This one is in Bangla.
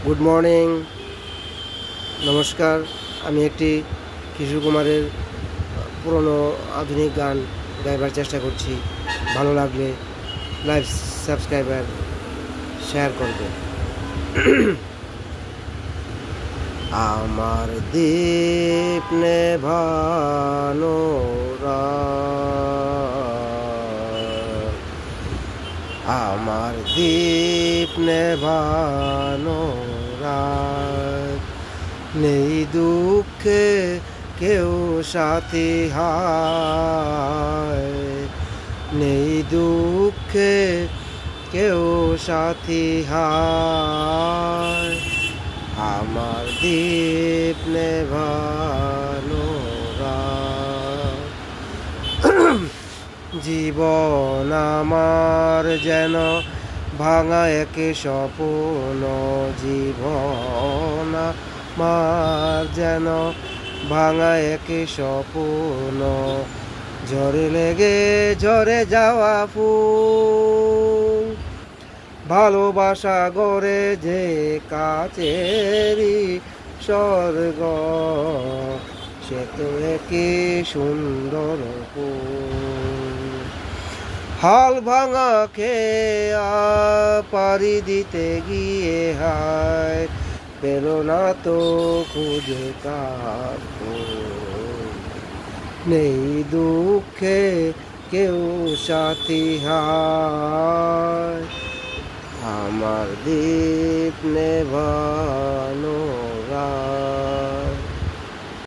গুড মর্নিং, নমস্কার। আমি একটি কিশোর কুমারের পুরনো আধুনিক গান গাইবার চেষ্টা করছি। ভালো লাগলে লাইভ সাবস্ক্রাইবার শেয়ার করবে। আমার দীপ নেভানো রাত, আমার দীপ নেভানো রাত, নেই দুঃখে কেউ সাথী হায়, নেই দুঃখে কেউ সাথী হায়, আমার দীপ নেভানো রাত। জীবন আমার যেন ভাঙা এক স্বপ্ন, জীবন আমার যেন ভাঙা এক স্বপ্ন, ঝড়ে লেগে ঝরে যাওয়া ফুল, ভালোবাসা গড়ে যে কাছেরই স্বর্গ, সে তো একই সুন্দর ফুল। হাল ভাঙা খেয়া পাড়ি দিতে গিয়ে হায়, পেল না তো খুঁজে কার ফুল, নেই দুঃখে কেউ সাথী হায়, আমার দীপ নেভানো রাত।